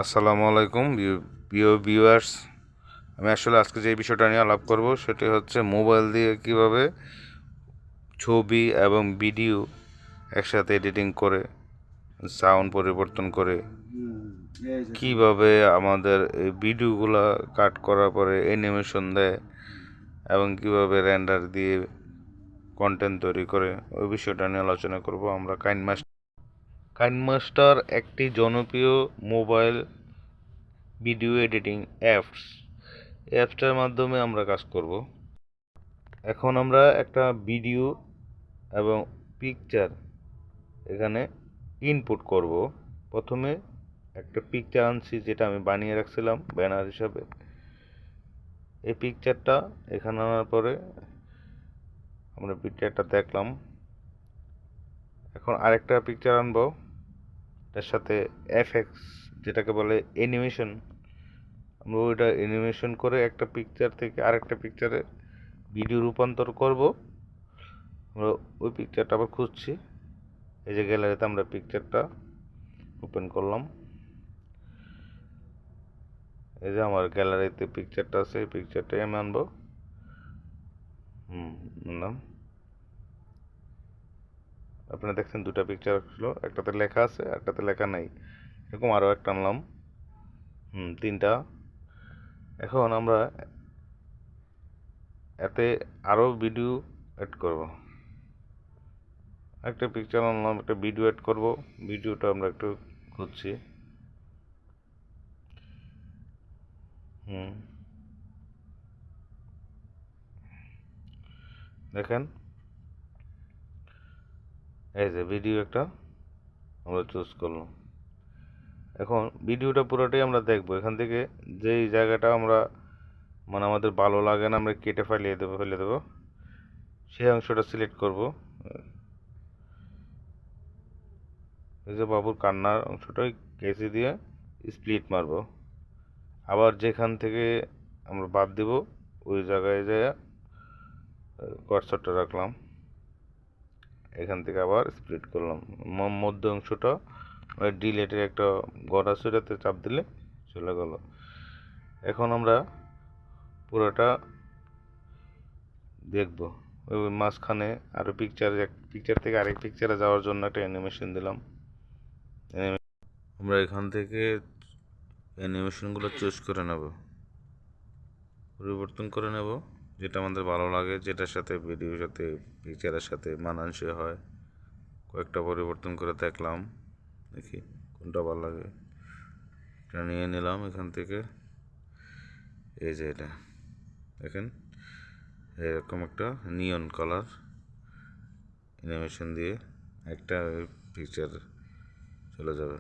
আসসালামু আলাইকুম প্রিয় ভিউয়ার্স। আমি আসলে আজকে যে বিষয়টা নিয়ে আলাপ করব সেটি হচ্ছে মোবাইল দিয়ে কিভাবে ছবি এবং ভিডিও একসাথে এডিটিং করে সাউন্ড পরিবর্তন করে কিভাবে আমাদের এই ভিডিওগুলো কাট করার পরে অ্যানিমেশন দেয় এবং কিভাবে রেন্ডার দিয়ে কন্টেন্ট তৈরি করে ওই বিষয়টা নিয়ে আলোচনা করব। আমরা কাইনমাস্টার একটি জনপ্রিয় মোবাইল ভিডিও এডিটিং অ্যাপসটার মাধ্যমে আমরা কাজ করব। এখন আমরা একটা ভিডিও এবং পিকচার এখানে ইনপুট করব। প্রথমে একটা পিকচার আনছি, যেটা আমি বানিয়ে রাখছিলাম ব্যানার হিসাবে। এই পিকচারটা এখানে আনার পরে আমরা পিকচারটা দেখলাম। এখন আরেকটা পিকচার আনবো, তার সাথে এফএক্স যেটাকে বলে অ্যানিমেশন। আমরা ওইটা অ্যানিমেশন করে একটা পিকচার থেকে আরেকটা পিকচারে ভিডিও রূপান্তর করব। আমরা ওই পিকচারটা আবার খুঁজছি। এই যে গ্যালারিতে আমরা পিকচারটা ওপেন করলাম। এই যে আমার গ্যালারিতে পিকচারটা আছে, এই পিকচারটাই আমি আনবো। আনলাম। আপনারা দেখছেন দুটা পিকচার আসলো, একটাতে লেখা আছে একটাতে লেখা নাই। এরকম আরও একটা আনলাম। তিনটা। এখন আমরা এতে আরও ভিডিও অ্যাড করব। একটা পিকচার আনলাম, একটা ভিডিও অ্যাড করব। ভিডিওটা আমরা একটু খুঁজছি। দেখেন, এই যে ভিডিও একটা আমরা চুজ করলাম। এখন ভিডিওটা পুরোটাই আমরা দেখবো। এখান থেকে যেই জায়গাটা আমরা আমাদের ভালো লাগে না, আমরা কেটে ফেলে দেবো সেই অংশটা সিলেক্ট করব। এই যে বাবুর কান্নার অংশটাই কেচি দিয়ে স্প্লিট মারব। আবার যেখান থেকে আমরা বাদ দেব ওই জায়গায় যায় কার্সরটা রাখলাম। এখান থেকে আবার স্প্লিট করলাম। মধ্য অংশটা ডিলেটের একটা ঘর আছে, ওটাতে চাপ দিলে চলে গেল। এখন আমরা পুরোটা দেখব। ওই মাঝখানে আরও পিকচার থেকে আরেক পিকচারে যাওয়ার জন্য একটা অ্যানিমেশন দিলাম। আমরা এখান থেকে অ্যানিমেশনগুলো চুজ করে নেব, পরিবর্তন করে নেব যেটা আমাদের ভালো লাগে, যেটার সাথে ভিডিওর সাথে পিকচারের সাথে মানানসই হয়। কয়েকটা পরিবর্তন করে দেখলাম, দেখি কোনটা ভালো লাগে। এটা নিয়ে নিলাম এখান থেকে। এই যে এটা দেখেন, এরকম একটা নিয়ন কালার অ্যানিমেশন দিয়ে একটা পিকচার চলে যাবে।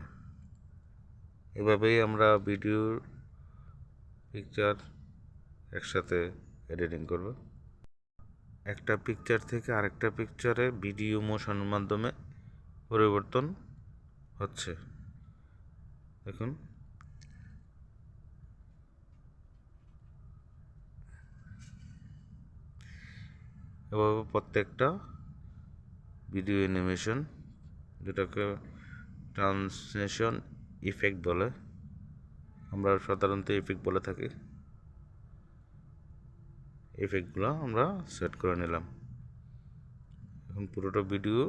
এভাবেই আমরা ভিডিওর পিকচার একসাথে এডিটিং করব। একটা পিকচার থেকে আরেকটা পিকচারে ভিডিও মোশনের মাধ্যমে পরিবর্তন হচ্ছে। দেখুন, এভাবে প্রত্যেকটা ভিডিও অ্যানিমেশন, যেটাকে ট্রান্সলেশন ইফেক্ট বলে, আমরা সাধারণত ইফেক্ট বলে থাকি, ইফেক্টগুলো আমরা সেট করে নিলাম। এখন পুরোটা ভিডিও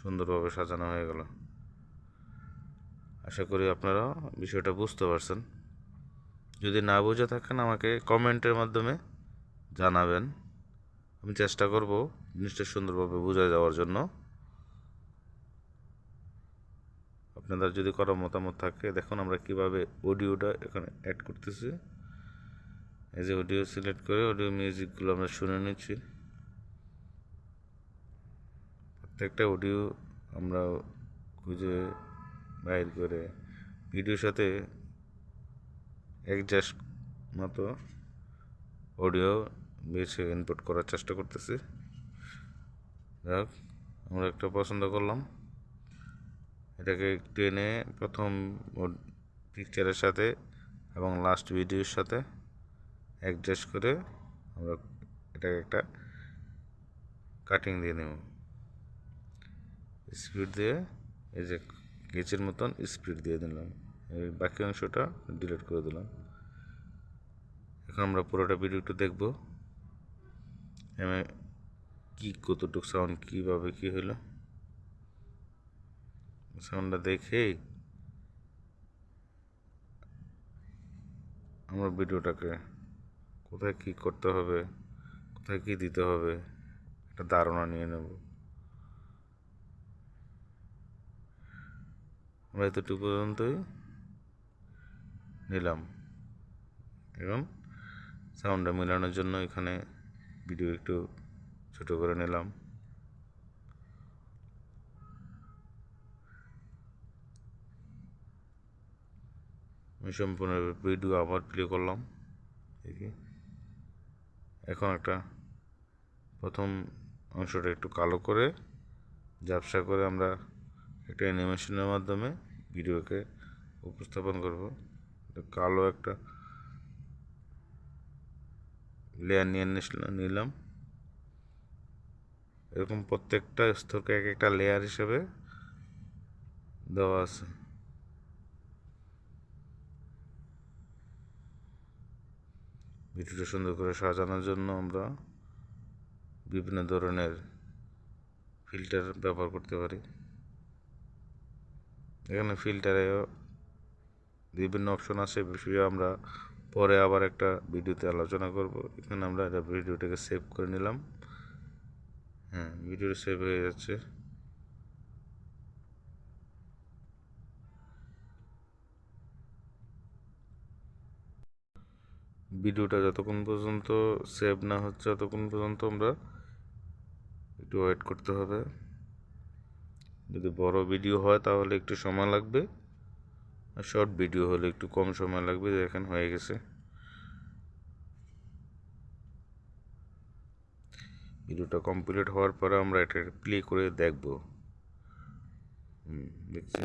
সুন্দরভাবে সাজানো হয়ে গেল। আশা করি আপনারা বিষয়টা বুঝতে পারছেন। যদি না বুঝে থাকেন আমাকে কমেন্টের মাধ্যমে জানাবেন। আমি চেষ্টা করব জিনিসটা সুন্দরভাবে বোঝা যাওয়ার জন্য। আপনাদের যদি কারো মতামত থাকে, দেখুন আমরা কিভাবে অডিওটা এখানে অ্যাড করতেছি। এই যে অডিও সিলেক্ট করে অডিও মিউজিকগুলো আমরা শুনে নিচ্ছি। প্রত্যেকটা অডিও আমরা খুঁজে বাইর করে ভিডিওর সাথে অ্যাডজাস্ট মতো অডিও বেছে ইনপুট করার চেষ্টা করতেছি। যাক, আমরা একটা পছন্দ করলাম, এটাকে টেনে প্রথম পিকচারের সাথে এবং লাস্ট ভিডিওর সাথে অ্যাডজাস্ট করে আমরা এটাকে একটা কাটিং দিয়ে নেব। স্পিড দিয়ে এই যে গেচের মতন স্পিড দিয়ে দিলাম, এই বাকি অংশটা ডিলিট করে দিলাম। এখন আমরা পুরোটা ভিডিও একটু দেখবো আমি কি কতটুকু সাউন্ড কীভাবে কী হলো। সাউন্ডটা দেখেই আমরা ভিডিওটাকে কোথায় কী করতে হবে, কোথায় কী দিতে হবে একটা ধারণা নিয়ে নেব। আমরা এতটুকু পর্যন্তই নিলাম। এখন সাউন্ডটা মেলানোর জন্য এখানে ভিডিও একটু ছোট করে নিলাম। আমি সম্পূর্ণ ভিডিও আবার প্লে করলাম। দেখি এখন একটা প্রথম অংশটা একটু কালো করে ঝাপসা করে আমরা একটা অ্যানিমেশনের মাধ্যমে ভিডিওকে উপস্থাপন করব। কালো একটা লেয়ার নিয়ে নিলাম। এরকম প্রত্যেকটা স্তরকে এক একটা লেয়ার হিসেবে দেওয়া আছে। ভিডিওটা সুন্দর করে সাজানোর জন্য আমরা বিভিন্ন ধরনের ফিল্টার ব্যবহার করতে পারি। এখানে ফিল্টারে বিভিন্ন অপশন আছে, বিষয়ে আমরা পরে আবার একটা ভিডিওতে আলোচনা করব। এখানে আমরা ভিডিওটাকে সেভ করে নিলাম। হ্যাঁ, ভিডিওটা সেভ হয়ে যাচ্ছে। ভিডিওটা যতক্ষণ পর্যন্ত সেভ না হচ্ছে ততক্ষণ পর্যন্ত আমরা একটু ওয়েট করতে হবে। যদি বড় ভিডিও হয় তাহলে একটু সময় লাগবে, আর শর্ট ভিডিও হলে একটু কম সময় লাগবে। দেখেন হয়ে গেছে। ভিডিওটা কমপ্লিট হওয়ার পরে আমরা এটা প্লে করে দেখব। দেখছি